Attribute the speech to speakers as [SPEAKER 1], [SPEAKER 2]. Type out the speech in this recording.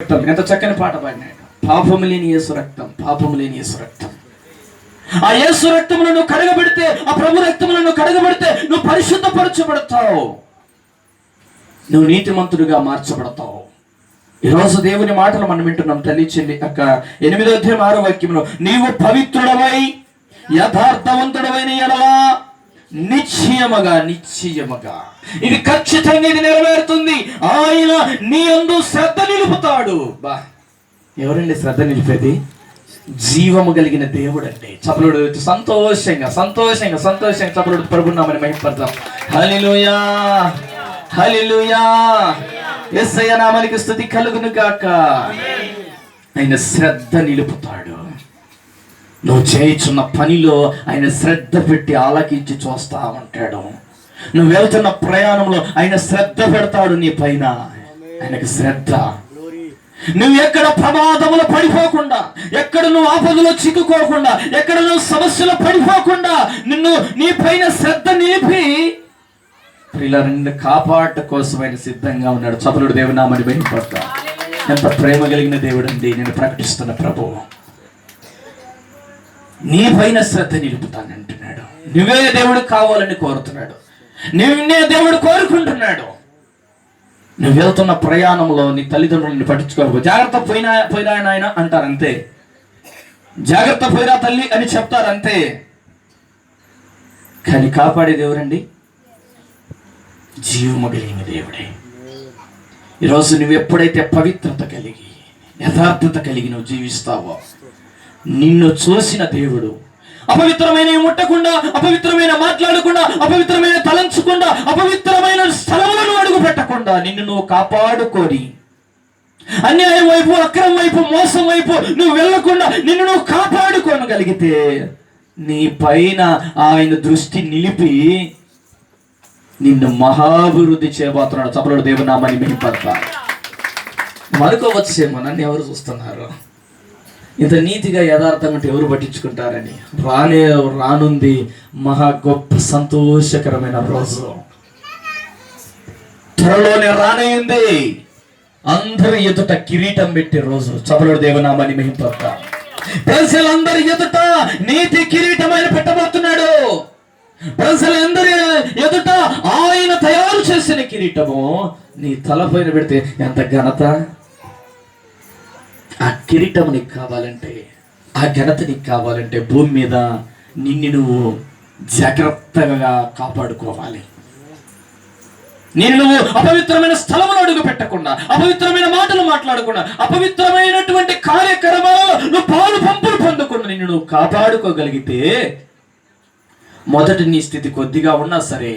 [SPEAKER 1] ఎంత చక్కని పాట పాడినాడు. పాపము లేని యేసు రక్తం, పాపము లేని యేసు రక్తం. ఆ యేసు రక్తములను నువ్వు కడగబెడితే, ఆ ప్రభు రక్తములను నువ్వు కడగబెడితే నువ్వు పరిశుద్ధపరచబడతావు, నువ్వు నీతిమంతుడిగా మార్చబడతావు. ఈరోజు దేవుని మాటలు మనం వింటున్నాం. తల్లి చెల్లి అక్క 8వ అధ్యాయం 6వ వాక్యంలో, నీవు పవిత్రుడవై యథార్థవంతుడవైన ఎడలా నిశ్చయముగా నిశ్చయముగా ఇది ఖచ్చితంగా ఇది నెరవేరుతుంది, ఆయన నీ యందు శ్రద్ధ నిలుపుతాడు. బా, ఎవరండి శ్రద్ధ నిలిపేది? జీవము కలిగిన దేవుడు అండి. చపలుడు సంతోషంగా సంతోషంగా సంతోషంగా చపలుడు ప్రభునామని మహిమపడతాం. హల్లెలూయా హల్లెలూయా, యేసయ్య నామానికి స్తుతి కలుగును గాక. ఆయన శ్రద్ధ నిలుపుతాడు. నువ్వు చేయుచున్న పనిలో ఆయన శ్రద్ధ పెట్టి ఆలకించి చూస్తా ఉంటాడు. నువ్వు వెళ్తున్న ప్రయాణంలో ఆయన శ్రద్ధ పెడతాడు నీ పైన. ఆయనకు శ్రద్ధ. నువ్వు ఎక్కడ ప్రమాదములో పడిపోకుండా, ఎక్కడ నువ్వు ఆపదలో చిక్కుకోకుండా, ఎక్కడ నువ్వు సమస్యలో పడిపోకుండా నిన్ను నీ పైన శ్రద్ధ నిలిపి ఇలా నిన్ను కాపాట కోసం ఆయన సిద్ధంగా ఉన్నాడు. చపలుడు దేవునామని మహిమపడతా. ఎంత ప్రేమ కలిగిన దేవుడు అండి నేను ప్రకటిస్తున్న ప్రభువు. నీ పైన శ్రద్ధ నిలుపుతానంటున్నాడు. నువ్వే దేవుడు కావాలని కోరుతున్నాడు, నువ్వే దేవుడు కోరుకుంటున్నాడు. నువ్వు వెళ్తున్న ప్రయాణంలో నీ తల్లిదండ్రులను పట్టించుకోకపో. జాగ్రత్త పోయినా నాయన అంటారంతే, జాగ్రత్త పోయినా తల్లి అని చెప్తారంతే. కానీ కాపాడేది ఎవరండి? జీవము కలిగిన దేవుడే. ఈరోజు నువ్వు ఎప్పుడైతే పవిత్రత కలిగి యథార్థత కలిగి నువ్వు జీవిస్తావో, నిన్ను చూసిన దేవుడు అపవిత్రమైన ముట్టకుండా, అపవిత్రమైన మాట్లాడకుండా, అపవిత్రమైన తలంచకుండా, అపవిత్రమైన స్థలములను అడుగు పెట్టకుండా నిన్ను నువ్వు కాపాడుకొని, అన్యాయం వైపు, అక్రమం వైపు, మోసం వైపు నువ్వు వెళ్ళకుండా నిన్ను నువ్వు కాపాడుకోనగలిగితే నీ పైన ఆయన దృష్టి నిలిపి నిన్ను మహాభివృద్ధి చేయబోతున్నాడు. చపలుడు దేవునామని మహిమపడతా. అనుకోవచ్చేమో నన్ను ఎవరు చూస్తున్నారు, ఇంత నీతిగా యథార్థంగా అంటే ఎవరు పట్టించుకుంటారని. రానుంది మహా గొప్ప సంతోషకరమైన రోజు. త్వరలోనే రానయ్యింది అందరి ఎదుట కిరీటం పెట్టే రోజు. చపలుడు దేవునామాన్ని మహిమపడతా. ప్రజలందరి ఎదుట నీతి కిరీటం ఆయన పెట్టబోతున్నాడు. ప్రజలందరి ఎదుట ఆయన తయారు చేసిన కిరీటము నీ తలపైన పెడితే ఎంత ఘనత. ఆ కిరీటం నీకు కావాలంటే, ఆ ఘనత నీకు కావాలంటే భూమి మీద నిన్ను నువ్వు జాగ్రత్తగా కాపాడుకోవాలి. నువ్వు అపవిత్రమైన స్థలమును అడుగు పెట్టకుండా, అపవిత్రమైన మాటలు మాట్లాడకుండా, అపవిత్రమైనటువంటి కార్యక్రమాలలో నువ్వు పాలు పంపులు పొందకుండా నిన్ను నువ్వు కాపాడుకోగలిగితే, మొదటి నీ స్థితి కొద్దిగా ఉన్నా సరే